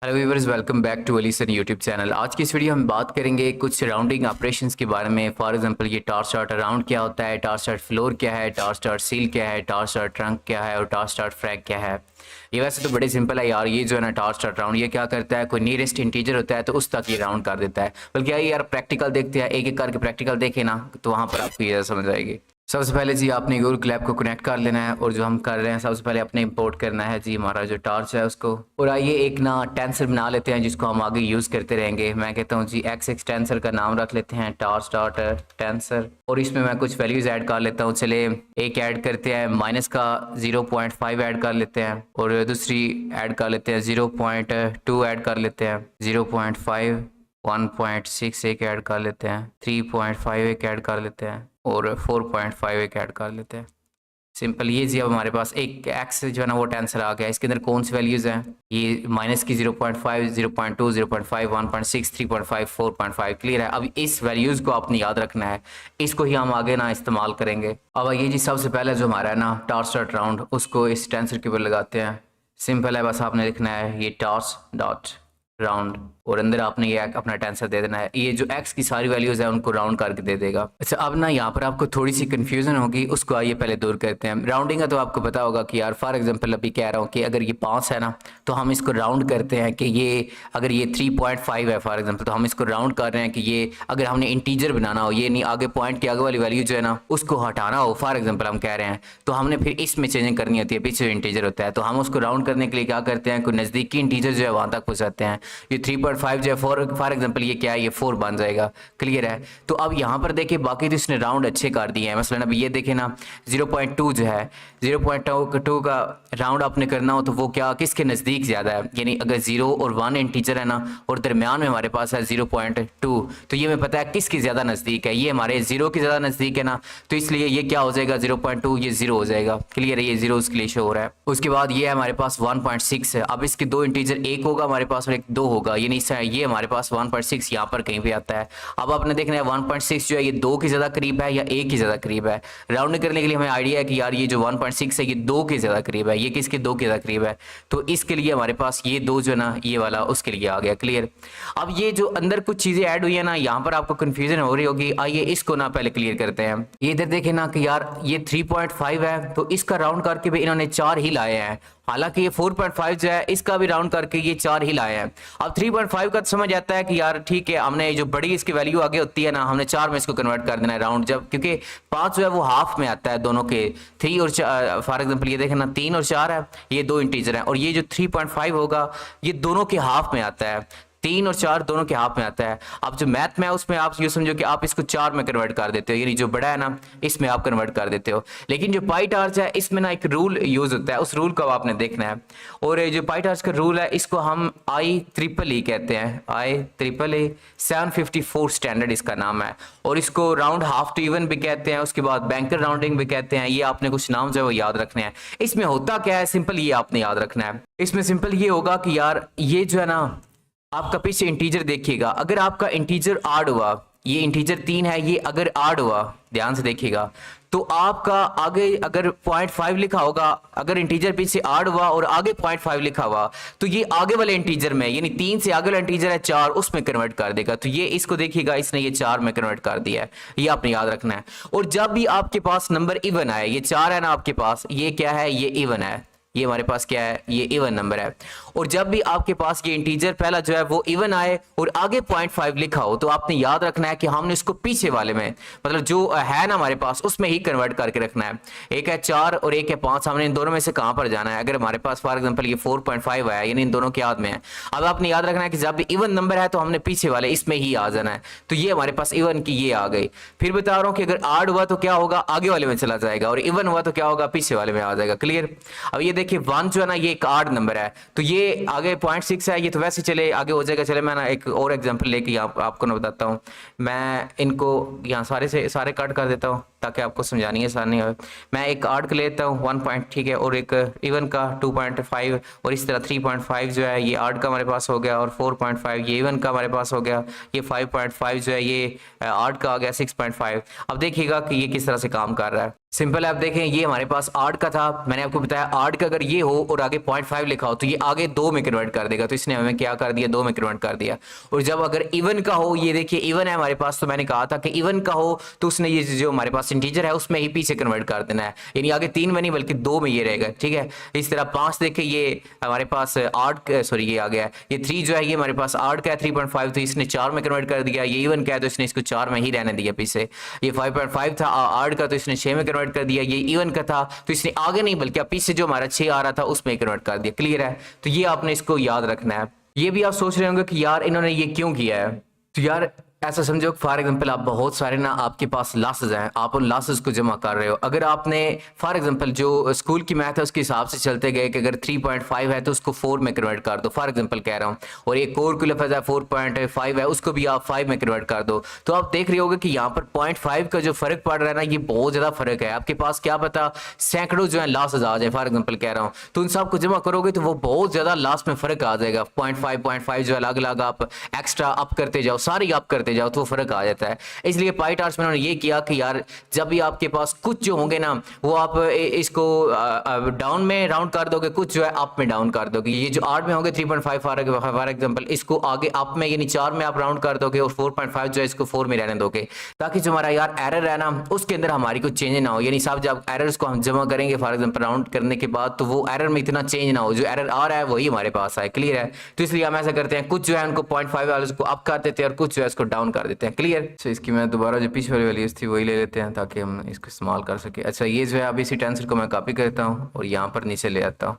Hello viewers, welcome back to Ali sir YouTube channel. आज की इस वीडियो हम बात करेंगे कुछ राउंडिंग ऑपरेशंस के बारे में। फॉर एग्जांपल ये टार स्टार्ट राउंड क्या होता है, टार स्टार्ट फ्लोर क्या है, टार स्टार्ट सील क्या है, टार स्टार्ट ट्रंक क्या है और टार स्टार्ट फ्रैग क्या है। ये वैसे तो बड़े सिंपल है यार। ये जो है ना टार स्टार्ट राउंड ये क्या करता है, कोई नियरेस्ट इंटीजर होता है तो उस तक ये राउंड कर देता है। बल्कि आइए यार प्रैक्टिकल देखते हैं, एक एक करके प्रैक्टिकल देखे ना तो वहाँ पर आपको ये समझ आएगी। सबसे पहले जी आपने गूगल क्लैप को कनेक्ट कर लेना है और जो हम कर रहे हैं सबसे पहले अपने इंपोर्ट करना है जी हमारा जो टार्च है उसको। और आइए एक ना टेंसर बना लेते हैं जिसको हम आगे यूज़ करते रहेंगे। मैं कहता हूँ जी एक्स टेंसर का नाम रख लेते हैं टार्च डॉट टेंसर। और इसमें मैं कुछ वैल्यूज़ ऐड कर लेता हूँ। चले एक ऐड करते हैं, माइनस का 0.5 ऐड कर लेते हैं और दूसरी ऐड कर लेते हैं 0.2 ऐड कर लेते हैं, 0.5 1.6 एक ऐड कर लेते हैं, 3.5 एक ऐड कर लेते हैं और 4.5 एक ऐड कर लेते हैं। सिंपल ये जी अब हमारे पास एक एक्स जो है ना वो टेंसर आ गया। इसके अंदर कौन सी वैल्यूज़ हैं, ये माइनस की 0.5 0.2 0.5 1.6 3.5 4.5 क्लियर है। अब इस वैल्यूज़ को आपने याद रखना है, इसको ही हम आगे ना इस्तेमाल करेंगे। अब ये जी सबसे पहले जो हमारा है ना टार स्टार्ट राउंड उसको इस टेंसर के ऊपर लगाते हैं। सिंपल है, बस आपने लिखना है ये टार्स डॉट राउंड और अंदर आपने ये अपना टेंसर दे देना है। ये जो एक्स की सारी वैल्यूज है उनको राउंड करके दे देगा। अच्छा अब ना यहाँ पर आपको थोड़ी सी कंफ्यूजन होगी, उसको आइए पहले दूर करते हैं। राउंडिंग है तो आपको पता होगा कि यार फॉर एग्जांपल अभी कह रहा हूँ कि अगर ये 5 है ना तो हम इसको राउंड करते हैं कि ये अगर ये 3.5 है फॉर एग्जाम्पल तो हम इसको राउंड कर रहे हैं कि ये अगर हमने इंटीजर बनाना हो, ये नहीं आगे पॉइंट की आगे वाली वैल्यू जो है ना उसको हटाना हो फॉर एग्जाम्पल हम कह रहे हैं, तो हमने फिर इसमें चेंजिंग करनी होती है। पीछे इंटीजर होता है तो हम उसको राउंड करने के लिए क्या करते हैं, कोई नज़दीकी इंटीजर जो है वहाँ तक पहुँचाते हैं। ये 3.5 जो है फॉर एग्जांपल ये क्या है, ये 4 बन जाएगा। क्लियर है। तो अब यहाँ पर देखिए बाकी तो इसने राउंड अच्छे कर दिए हैं। मसलन अब ये देखें ना 0.2 जो है 0.2 का राउंड आपने करना हो तो वो क्या किसके नज़दीक ज़्यादा है, यानी अगर 0 और 1 इंटीजर है ना और दरमियान में हमारे पास है 0.2 तो ये हमें पता है किसकी ज़्यादा नज़दीक है, ये हमारे 0 की ज़्यादा नज़दीक है ना, तो इसलिए ये क्या हो जाएगा 0.2 ये 0 हो जाएगा। क्लियर है, ये 0 उसके लिए शो हो रहा है। उसके बाद ये हमारे पास 1.6 है। अब इसके दो इंटीजर, एक होगा हमारे पास और एक 2 होगा, यानी ये हमारे पास 1.6 यहाँ पर कहीं पे आता है। अब आपने देखना है 1.6 जो है ये 2 के ज़्यादा करीब है या 1 के ज़्यादा करीब है। राउंड करने के लिए हमें आइडिया है कि यार ये जो 1.6 है ये 2 के ज़्यादा करीब है, ये किसके 2 के ज़्यादा करीब है, तो इसके लिए हमारे पास ये 2 जो है ना ये वाला उसके लिए आ गया। क्लियर। अब ये जो अंदर कुछ चीज़ें ऐड हुई है ना यहाँ पर आपको कन्फ्यूजन हो रही होगी, आइए इसको ना पहले क्लियर करते हैं। ये इधर देखें ना कि यार ये 3.5 है तो इसका राउंड करके भी इन्होंने 4 ही लाए हैं, हालांकि ये 4.5 जो है इसका भी राउंड करके ये 4 ही लाए हैं। अब 3.5 का तो समझ आता है कि यार ठीक है, हमने जो बड़ी इसकी वैल्यू आगे होती है ना हमने 4 में इसको कन्वर्ट कर देना है राउंड, जब क्योंकि 5 जो है वो हाफ में आता है दोनों के। 3 और फॉर एग्जांपल ये देखें ना 3 और 4 है, ये 2 इंटीजर हैं और ये जो 3.5 होगा ये दोनों के हाफ में आता है, 3 और 4 दोनों के हाफ में आता है। अब जो मैथ में है उसमें आप ये समझो कि आप इसको 4 में कन्वर्ट कर देते हो, यानी जो बड़ा है ना इसमें आप कन्वर्ट कर देते हो। लेकिन जो पाई टार्च है इसमें ना एक रूल यूज होता है, उस रूल को आपने देखना है। और ये जो पाई टार्च का रूल है इसको हम IEEE कहते हैं, IEEE 754 स्टैंडर्ड इसका नाम है। और इसको राउंड हाफ टू इवन भी कहते हैं, उसके बाद बैंकर राउंडिंग भी कहते हैं। ये आपने कुछ नाम जो है वो याद रखने हैं। इसमें होता क्या है, सिंपल ये आपने याद रखना है। इसमें सिंपल ये होगा कि यार ये जो है ना आपका पीछे इंटीजर देखिएगा, अगर आपका इंटीजर आड हुआ, ये इंटीजर 3 है, ये अगर आड हुआ ध्यान से देखिएगा तो आपका आगे अगर 0.5 लिखा होगा, अगर इंटीजर पीछे आड हुआ और आगे 0.5 लिखा हुआ तो ये आगे वाले इंटीजर में, यानी 3 से आगे वाला इंटीजर है 4 उसमें कन्वर्ट कर देगा। तो ये इसको देखिएगा इसने ये 4 में कन्वर्ट कर दिया है, ये आपने याद रखना है। और जब भी आपके पास नंबर इवन आए, ये 4 है ना आपके पास, ये क्या है, ये इवन है, ये हमारे पास क्या है, ये इवन नंबर है। और जब भी आपके पास ये इंटीजर पहला जो है वो इवन आए और आगे 0.5 लिखा हो तो आपने याद रखना है कि हमने इसको पीछे वाले में, मतलब जो है ना हमारे पास उसमें ही कन्वर्ट करके रखना है। एक है 4 और एक है 5, हमने इन दोनों में से कहां पर जाना है। अगर हमारे पास फॉर एग्जांपल ये 4.5 है यानी इन दोनों के याद में है। अब आपने याद रखना है कि जब भी इवन नंबर है तो हमने पीछे वाले इसमें ही आ जाना है। तो ये हमारे पास इवन की ये आ गई। फिर बता रहा हूं कि अगर आड हुआ तो क्या होगा, आगे वाले में चला जाएगा, और इवन हुआ तो क्या होगा, पीछे वाले में आ जाएगा। क्लियर। अब ये देखिए 1 जो है ना ये एक आड नंबर है तो ये आगे 0.6 है, ये तो वैसे चले आगे हो जाएगा। चले मैं ना एक और एग्जांपल लेके आपको ना बताता हूँ। मैं इनको यहाँ सारे से सारे कट कर देता हूँ, ताकि आपको समझानी आसानी हो। मैं एक आर्ड का लेता हूँ 1 पॉइंट, ठीक है, और एक इवन का 2.5 और इस तरह 3.5 जो है ये आर्ड का हमारे पास हो गया, और 4.5 ये इवन का हमारे पास हो गया, ये 5.5 जो है ये आर्ड का आ गया 6.5। अब देखिएगा कि ये किस तरह से काम कर रहा है। सिंपल है, आप देखें ये हमारे पास आर्ड का था, मैंने आपको बताया आर्ड का अगर ये हो और आगे 0.5 लिखा हो तो ये आगे 2 में कन्वर्ट कर देगा, तो इसने हमें क्या कर दिया, 2 में कन्वर्ट कर दिया। और जब अगर इवन का हो, ये देखिए इवन है हमारे पास, तो मैंने कहा था कि इवन का हो तो उसने ये जो हमारे पास इंटीजर है उसमें ही पी से कन्वर्ट कर देना है, यानी आगे 3 में नहीं बल्कि 2 में ये रहेगा, ठीक है। इस तरह 5 देखे ये हमारे पास आर्ड, सॉरी ये आ गया, ये 3 जो है ये हमारे पास आर्ड का है 3.5, तो इसने 4 में कन्वर्ट कर दिया। ये इवन का है तो इसने इसको 4 में ही रहने दिया पीछे। ये 5.5 था आर्ड का, तो इसने 6 में कन्वर्ट कर दिया। ये का था तो इसने आगे नहीं बल्कि पीछे जो हमारा 6 आ रहा था उसमें कन्वर्ट कर दिया। क्लियर है, तो ये आपने इसको याद रखना है। ये भी आप सोच रहे होंगे कि यार इन्होंने ये क्यों किया है, तो यार ऐसा समझो फॉर एग्जांपल आप बहुत सारे ना आपके पास लॉसेस हैं, आप उन लॉसेस को जमा कर रहे हो। अगर आपने फॉर एग्जांपल जो स्कूल की मैथ है उसके हिसाब से चलते गए कि अगर 3.5 है तो उसको 4 में कन्वर्ट कर दो, फॉर एग्जांपल कह रहा हूँ, और एक कोर की लफ्ज़ है 4.5 है उसको भी आप 5 में कन्वर्ट कर दो, तो आप देख रहे होगे कि यहाँ पर 0.5 का जो फर्क पड़ रहा है ना ये बहुत ज़्यादा फर्क है। आपके पास क्या पता सैकड़ों जो है लॉसेज आ जाए, फॉर एग्जाम्पल कह रहा हूँ, तो उन सबको जमा करोगे तो वो बहुत ज़्यादा लास्ट में फ़र्क आ जाएगा। 0.5 जो अलग अलग आप एक्स्ट्रा अप करते जाओ, सारी अप करते जाओ तो वो फ़र्क आ जाए। है। इसलिए पाई टार्स में उन्होंने ये किया कि यार जब भी आपके पास कुछ जो होंगे ना वो आप इसको डाउन में राउंड कर दोगे, कुछ जो है अप में डाउन कर दोगे। ये जो 8 में होंगे 3.5 फॉर एग्जांपल, इसको आगे अप में यानी 4 में आप राउंड कर दोगे और 4.5 जो है इसको 4 में रहने दोगे, ताकि जो हमारा यार एरर है ना उसके अंदर हमारी कुछ चेंज ना हो। यानी साहब जब एरर्स को हम जमा करेंगे फॉर एग्जांपल राउंड करने के बाद, तो वो एरर में इतना चेंज ना हो, जो एरर आ रहा है वही हमारे पास आए। क्लियर है? तो इसलिए हम ऐसा करते हैं, कुछ जो है उनको 0.5 वाले को अप कर देते हैं और कुछ जो है इसको डाउन कर देते हैं। क्लियर? अच्छा, इसकी मैं दोबारा जो पीछे वाली वैल्यूज थी वही ले लेते हैं ताकि हम इसको इस्तेमाल कर सके। अच्छा, ये जो है अब इसी टेंसर को मैं कॉपी करता हूँ और यहाँ पर नीचे ले आता हूँ।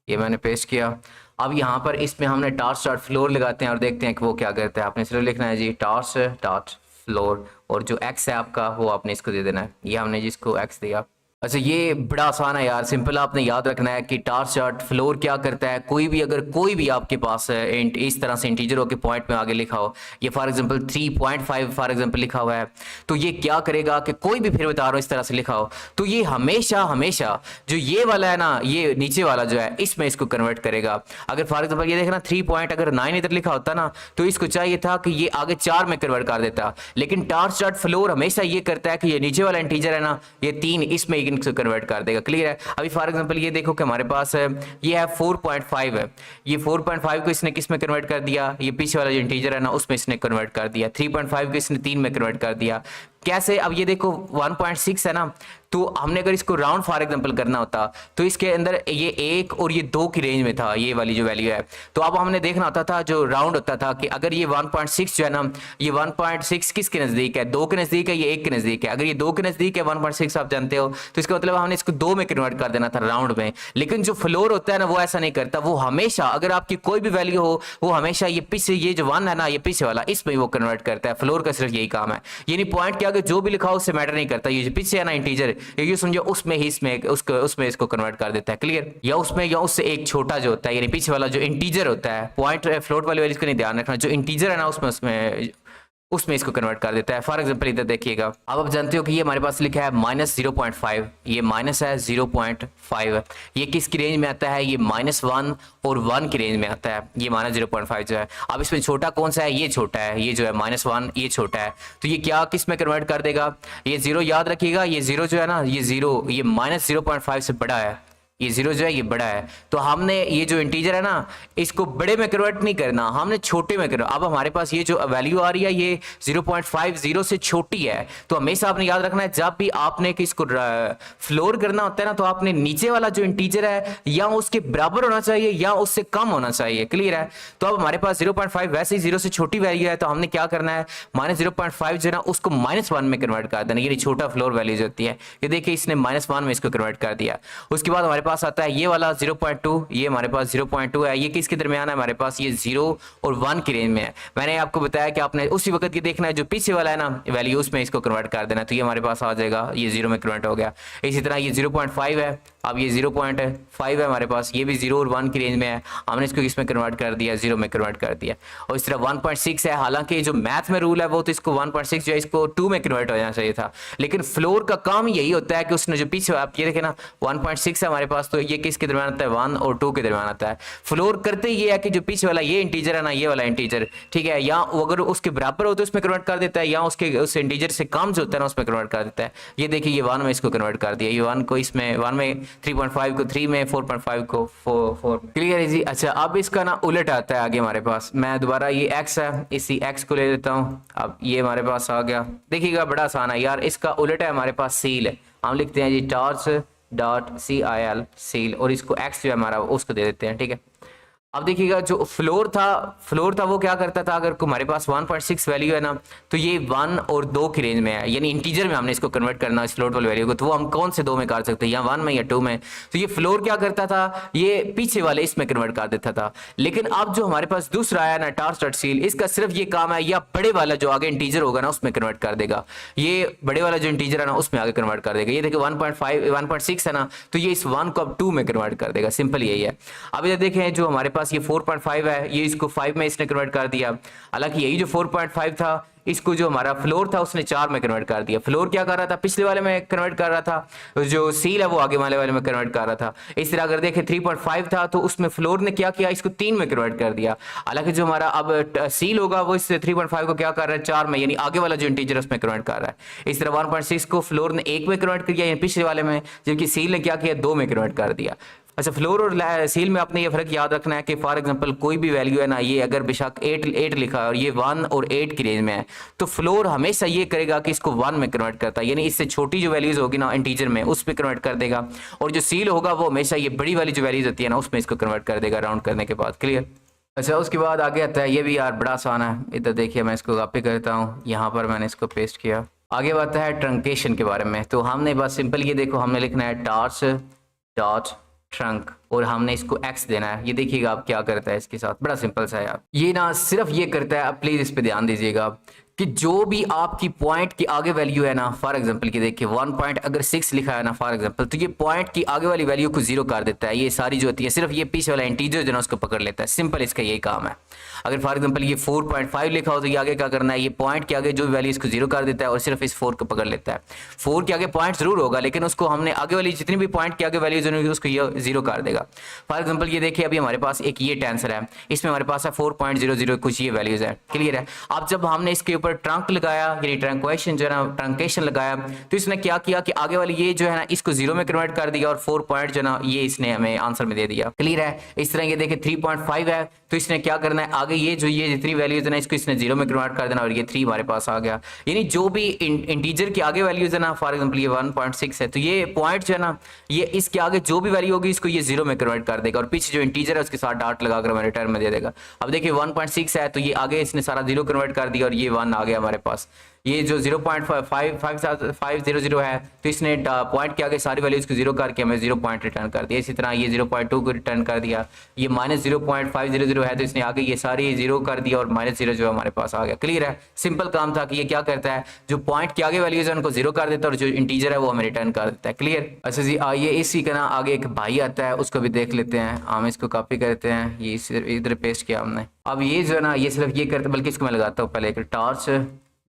ये मैंने पेस्ट किया। अब यहाँ पर इसमें हमने टार्स डॉट फ्लोर लगाते हैं और देखते हैं कि वो क्या करता है। आपने सिर्फ लिखना है जी टार्स डॉट फ्लोर और जो एक्स है आपका वो आपने इसको दे देना है। ये हमने जिसको एक्स दिया। अच्छा, ये बड़ा आसान है यार, सिंपल आपने याद रखना है कि टार्स डॉट फ्लोर क्या करता है। कोई भी अगर कोई भी आपके पास इस तरह से इंटीजर हो के पॉइंट में आगे लिखा हो, ये फॉर एग्जांपल 3.5 फॉर एग्जांपल लिखा हुआ है, तो ये क्या करेगा कि कोई भी, फिर बता रहा हूँ, इस तरह से लिखा हो तो ये हमेशा हमेशा जो ये वाला है ना, ये नीचे वाला जो है इसमें इसको कन्वर्ट करेगा। अगर फॉर एग्जाम्पल ये देखना 3.9 इधर लिखा होता ना तो इसको चाहिए था कि ये आगे 4 में कन्वर्ट कर देता, लेकिन टार्स डॉट फ्लोर हमेशा ये करता है कि ये नीचे वाला इंटीजर है ना, ये 3 इसमें इनको कन्वर्ट कर देगा। क्लियर है? अभी फॉर एग्जांपल ये देखो कि हमारे पास ये है 4.5 है, ये 4.5 को इसने किस में कन्वर्ट कर दिया, ये पीछे वाला जो इंटीजर है ना उसमें इसने कन्वर्ट कर दिया। 3.5 को इसने 3 में कन्वर्ट कर दिया। कैसे? अब ये देखो 1.6 है ना, तो हमने अगर इसको राउंड फॉर एग्जांपल करना होता तो इसके अंदर ये 1 और ये 2 की रेंज में था, ये वाली जो वैल्यू है, तो अब हमने देखना होता था जो राउंड होता था कि अगर ये 1.6 जो है ना, ये 1.6 किसके नजदीक है, 2 के नजदीक है, ये 1 के नजदीक है। अगर ये 2 के नजदीक है 1.6 आप जानते हो, तो इसका मतलब हमने इसको 2 में कन्वर्ट कर देना था राउंड में। लेकिन जो फ्लोर होता है ना वो ऐसा नहीं करता, वो हमेशा अगर आपकी कोई भी वैल्यू हो वो हमेशा ये पीछे, ये जो 1 है ना, ये पीछे वाला, इसमें वो कन्वर्ट करता है। फ्लोर का सिर्फ यही काम है, यानी पॉइंट के आगे जो भी लिखा हो उससे मैटर नहीं करता, ये जो पीछे है ना इंटीजर, ये समझो उसमें ही इसमें उसमें इसको कन्वर्ट कर देता है। क्लियर? या उसमें या उससे एक छोटा जो होता है, यानी पीछे वाला जो इंटीजर होता है, पॉइंट फ्लोट वाली वैल्यू को नहीं ध्यान रखना, जो इंटीजर है ना उसमें इसको कन्वर्ट कर देता है। फॉर एग्जांपल इधर देखिएगा, अब आप जानते हो कि ये हमारे पास लिखा है -0.5, ये माइनस है 0.5, ये किसकी रेंज में आता है, ये -1 और 1 की रेंज में आता है, ये -0.5 जो है। अब इसमें छोटा कौन सा है, ये छोटा है, ये जो है -1 ये छोटा है, तो ये क्या किस में कन्वर्ट कर देगा, ये 0 याद रखिएगा, ये 0 जो है ना, ये 0 ये -0.5 से बड़ा है, ये 0 जो है ये बड़ा है, तो हमने ये जो इंटीजर है ना इसको बड़े में कन्वर्ट नहीं करना, हमने छोटे में करना। अब हमारे पास ये जो वैल्यू आ रही है ये 0.50 से छोटी है, तो हमेशा आपने याद रखना है जब भी आपने इसको फ्लोर करना होता है ना, तो आपने नीचे वाला जो इंटीजर है या उसके बराबर होना चाहिए या उससे कम होना चाहिए। क्लियर है? तो अब हमारे पास 0.5 वैसे ही 0 से छोटी वैल्यू है, तो हमने क्या करना है, -0.5 जो है ना उसको -1 में कन्वर्ट कर देना, ये छोटा फ्लोर वैल्यू जो होती है। ये देखिए इसने -1 में इसको कन्वर्ट कर दिया। उसके बाद हमारे पास आता है ये वाला 0.2, ये हमारे पास 0.2 है, ये किसके दरमियान है हमारे पास, ये 0 और 1 की रेंज में है। मैंने आपको बताया कि आपने उसी वक्त की देखना है जो पीछे वाला है ना वैल्यू, उसमें इसको कन्वर्ट कर देना, तो ये हमारे पास आ जाएगा, ये 0 में कन्वर्ट हो गया। इसी तरह ये 0.5 है, अब ये 0.5 है हमारे पास, ये भी 0 और 1 की रेंज में है, हमने इसको इसमें कन्वर्ट कर दिया, 0 में कन्वर्ट कर दिया। और इस तरह 1.6 है, हालांकि जो मैथ में रूल है वो तो इसको 1.6 जो है इसको 2 में कन्वर्ट हो जाना चाहिए था, लेकिन फ्लोर का काम यही होता है कि उसने जो पीछे आप ये देखें ना 1.6 है हमारे पास, तो ये किसके दरमियान आता है, 1 और 2 के दरमियान आता है। फ्लोर करते ये है कि जो पीछे वाला ये इंटीजर है ना, ये वाला इंटीजर, ठीक है, या अगर उसके बराबर हो तो उसमें कन्वर्ट कर देता है, या उसके उस इंटीजर से कम जो होता है ना उसमें कन्वर्ट कर देता है। ये देखिए ये 1 में इसको कन्वर्ट कर दिया, ये 1 को इसमें 1 में, 3.5 को 3 में, 4.5 को 4। क्लियर है जी। अच्छा अब इसका ना उलट आता है आगे हमारे पास, मैं दोबारा ये x है, इसी x को ले लेता हूँ, अब ये हमारे पास आ गया, देखिएगा बड़ा आसान है यार। इसका उलट है हमारे पास सील है, हम लिखते हैं जी torch.sil सील, और इसको x जो है हमारा उसको दे देते हैं, ठीक है। अब देखिएगा जो फ्लोर था वो क्या करता था, अगर हमारे पास 1.6 वैल्यू है ना, तो ये 1 और 2 की रेंज में है, यानी इंटीजर में हमने इसको कन्वर्ट करना इस फ्लोट वाली वैल्यू को, तो वो हम कौन से 2 में कर सकते हैं, या 1 में या 2 में। तो ये फ्लोर क्या करता था, ये पीछे वाले इसमें कन्वर्ट कर देता था। लेकिन अब जो हमारे पास दूसरा आया ना torch.sil, इसका सिर्फ ये काम है, या बड़े वाला जो आगे इंटीजर होगा ना उसमें कन्वर्ट कर देगा, ये बड़े वाला जो इंटीजर है ना उसमें आगे कन्वर्ट कर देगा। ये देखिए 1.6 है ना, तो ये इस 1 को अब 2 में कन्वर्ट कर देगा, सिंपल यही है। अब ये देखें जो हमारे पास ये 4.5 है, ये इसको 5 में इसने कन्वर्ट कर दिया, हालांकि यही जो 4.5 था इसको जो हमारा फ्लोर था उसने 4 में कन्वर्ट कर दिया। फ्लोर क्या कर रहा था, पिछले वाले में कन्वर्ट कर रहा था, जो सील है वो आगे वाले में कन्वर्ट कर रहा था। इस तरह अगर देखें 3.5 था तो उसमें फ्लोर ने क्या किया, इसको 3 में कन्वर्ट कर दिया। हालांकि जो हमारा अब सील होगा वो इस 3.5 को क्या कर रहा है, 4 में, यानी आगे वाला जो इंटीजर है उसमें कन्वर्ट कर रहा है। इस तरह 1.6 को फ्लोर ने 1 में कन्वर्ट कर दिया, यानी पिछले वाले में, जबकि सील ने क्या किया, 2 में कन्वर्ट कर दिया। अच्छा फ्लोर और सील में आपने ये फर्क याद रखना है कि फॉर एग्जांपल कोई भी वैल्यू है ना, ये अगर बेशक 8 लिखा है और ये 1 और 8 की रेंज में है, तो फ्लोर हमेशा ये करेगा कि इसको 1 में कन्वर्ट करता है, यानी इससे छोटी जो वैल्यूज होगी ना इंटीजर में उस पर कन्वर्ट कर देगा, और जो सील होगा वो हमेशा ये बड़ी वाली जो वैल्यूज होती है ना उसमें इसको कन्वर्ट कर देगा राउंड करने के बाद। क्लियर। अच्छा उसके बाद आगे आता है, ये भी यार बड़ा आसान है, इधर देखिए मैं इसको कॉपी करता हूँ, यहाँ पर मैंने इसको पेस्ट किया। आगे आता है ट्रंकेशन के बारे में, तो हमने बस सिंपल ये देखो हमने लिखना है torch.trunc और हमने इसको x देना है। ये देखिएगा आप क्या करता है इसके साथ, बड़ा सिंपल सा है यार। ये ना सिर्फ ये करता है, आप प्लीज इस पे ध्यान दीजिएगा कि जो भी आपकी पॉइंट की आगे वैल्यू है ना, फॉर एग्जांपल की देखिए 1 पॉइंट अगर 6 लिखा है ना फॉर एग्जांपल, तो ये पॉइंट की आगे वाली वैल्यू को 0 कर देता है। ये सारी जो होती है सिर्फ ये पीछे वाला इंटीजर जो ना उसको पकड़ लेता है, सिंपल इसका यही काम है। अगर फॉर एग्जांपल ये 4.5 लिखा हो तो ये आगे क्या करना है, ये पॉइंट के आगे जो वैल्यू इसको 0 कर देता है और सिर्फ इस 4 को पकड़ लेता है। 4 के आगे पॉइंट जरूर होगा लेकिन उसको हमने आगे वाली जितनी भी पॉइंट के आगे वैल्यूज होंगी उसको ये 0 कर देगा। फॉर एग्जांपल ये देखिए अभी हमारे पास एक ये टेंसर है, इसमें हमारे पास है 4.00 कुछ ये वैल्यूज है। क्लियर है। अब जब हमने इसके ऊपर ट्रंक लगाया यानी ट्रंकेशन जो है ना ट्रंकेशन लगाया, तो इसने क्या किया कि आगे वाली ये जो है ना इसको 0 में कन्वर्ट कर दिया और 4 पॉइंट जो ना ये इसने हमें आंसर में दे दिया। क्लियर है। इस तरह ये देखिए 3.5 है तो इसने क्या करना है, आगे ये जो ये जितनी वैल्यूज है ना इसको इसने 0 में कन्वर्ट कर देना और ये 3 हमारे पास आ गया। यानी जो भी इंटीजर के आगे वैल्यूज है ना, फॉर एग्जांपल ये 1.6 है तो ये पॉइंट जो है ना ये इसके आगे जो भी वैल्यू होगी इसको ये 0 में कन्वर्ट कर देगा और पीछे जो इंटीजर है उसके साथ डॉट लगाकर हमें रिटर्न में दे देगा। अब देखिए 1.6 है तो ये आगे इसने सारा 0 कन्वर्ट कर दिया और ये 1 आ गया हमारे पास। ये जो 0.500 है तो इसने पॉइंट के आगे सारी वैल्यूज को 0 करके हमें 0 पॉइंट रिटर्न कर दिया। इसी तरह ये 0.2 को रिटर्न कर दिया, ये -0.500 है तो इसने आगे ये सारी 0 कर दिया और -0 जो हमारे पास आ गया। क्लियर है। सिंपल काम था कि ये क्या करता है, जो पॉइंट के आगे वैल्यूज है उनको 0 कर देता है और जो इंटीजर है वो हमें रिटर्न कर देता है। क्लियर। अच्छा जी आइए इसी का ना आगे एक भाई आता है उसको भी देख लेते हैं। हम इसको कॉपी करते हैं, ये इधर पेस्ट किया हमने। अब ये जो है ना ये सिर्फ ये करते, बल्कि इसको मैं लगाता हूँ पहले एक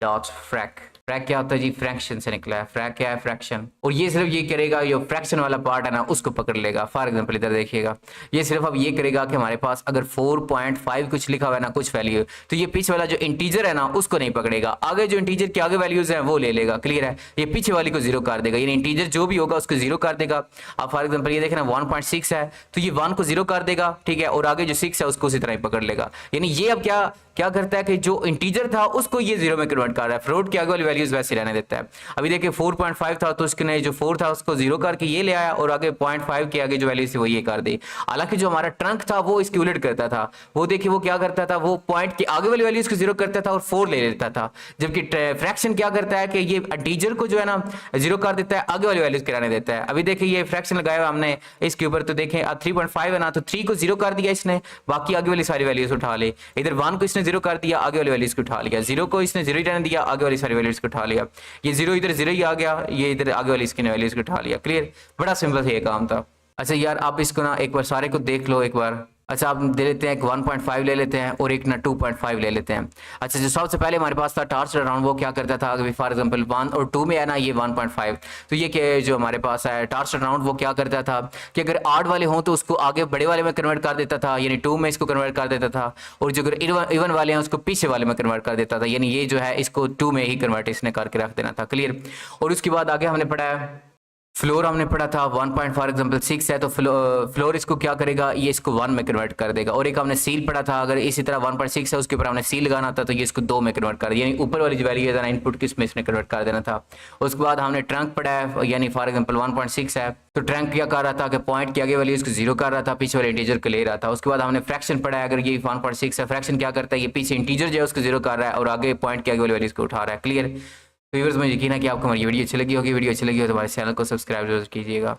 torch.frac। फ्रैक क्या होता है जी, फ्रैक्शन से निकला है। फ्रैक क्या है, फ्रैक्शन। और ये सिर्फ ये करेगा जो फ्रैक्शन वाला पार्ट है ना उसको पकड़ लेगा। फॉर एग्जांपल इधर देखिएगा ये सिर्फ अब ये करेगा कि हमारे पास अगर 4.5 कुछ लिखा हुआ है ना कुछ वैल्यू, तो ये पीछे वाला जो इंटीजर है ना उसको नहीं पकड़ेगा, आगे जो इंटीजर के आगे वैल्यूज हैं वो ले लेगा। क्लियर है। ये पीछे वाली को 0 कर देगा, यानी इंटीजर जो भी होगा उसको 0 कर देगा। अब फॉर एग्जाम्पल ये देखना 1.6 है तो ये 1 को 0 कर देगा, ठीक है, और आगे जो 6 है उसको उसी तरह ही पकड़ लेगा। यानी ये अब क्या क्या करता है कि जो इंटीजर था उसको ये 0 में कन्वर्ट कर रहा है, फ्लोट की आगे वाली वैल्यूज वैसे रहने देता है। अभी देखिए 4.5 था तो उसने जो 4 था उसको 0 करके ये ले आया और आगे 0.5 के आगे जो वैल्यू थी वो ये कर दी। हालांकि जो हमारा ट्रंक था वो इसकी उलट करता था, वो देखिए वो क्या करता था, वो पॉइंट के आगे वाली वैल्यूज को 0 करता था और 4 ले लेता था। जबकि फ्रैक्शन क्या करता है कि ये इंटीजर को जो है ना 0 कर देता है, आगे वाली वैल्यूज कराने देता है। अभी देखिए ये फ्रैक्शन लगाया हुआ हमने इसके ऊपर, तो देखें 3.5 है ना, तो 3 को 0 कर दिया इसने, बाकी आगे वाली सारी वैल्यूज उठा ले। इधर 1 को इसने 0 कर दिया, आगे वाली वैल्यूज को उठा लिया। 0 को इसने 0 ही रहने दिया, आगे वाली सारी वैल्यूज को उठा लिया। ये 0 इधर 0 ही आ गया, ये इधर आगे वाली इसकी वैल्यूज को उठा लिया। क्लियर, बड़ा सिंपल है ये काम था। अच्छा यार आप इसको ना एक बार सारे को देख लो एक बार। अच्छा आप दे लेते हैं एक 1.5 ले लेते हैं और एक ना 2.5 ले लेते हैं। अच्छा जो सबसे पहले हमारे पास था टार्च अराउंड, वो क्या करता था, अगर फॉर एग्जांपल 1 और 2 में है ना ये 1.5, तो ये क्या जो हमारे पास है टार्च अराउंड वो क्या करता था कि अगर आड वाले हों तो उसको आगे बड़े वाले में कन्वर्ट कर देता था, यानी 2 में इसको कन्वर्ट कर देता था, और जो अगर इवन वाले हैं उसको पीछे वाले में कन्वर्ट कर देता था, यानी ये जो है इसको 2 में ही कन्वर्ट इसने करके रख देना था। क्लियर। और उसके बाद आगे हमने पढ़ा है फ्लोर, हमने पढ़ा था 1 फॉर एग्जांपल 6 है तो फ्लोर इसको क्या करेगा, ये इसको 1 में कन्वर्ट कर देगा। और एक हमने सील पढ़ा था, अगर इसी तरह 1.6 है उसके ऊपर हमने सील लगाना था तो ये इसको 2 में कन्वर्ट कर, यानी ऊपर वाली जो वैल्यू है इनपुट किस में इसने कन्वर्ट कर देना था। उसके बाद हमने ट्रंक पढ़ा है, यानी फॉर एग्जांपल 1.6 है तो ट्रंक क्या कर रहा था कि पॉइंट के आगे वाली इसको 0 कर रहा था, पीछे वाले इंटीजर को ले रहा था। उसके बाद हमने फ्रैक्शन पढ़ा है, अगर ये 1.6 है, फ्रैक्शन क्या करता है, ये पीछे इंटीजर जो है उसको 0 कर रहा है और आगे पॉइंट के आगे वाली वैल्यू इसको उठा रहा है। क्लियर। तो व्यूअर्स मुझे यकीन है कि आपको हमारी वीडियो अच्छी लगी होगी। वीडियो अच्छी लगी हो तो हमारे चैनल को सब्सक्राइब जरूर कीजिएगा।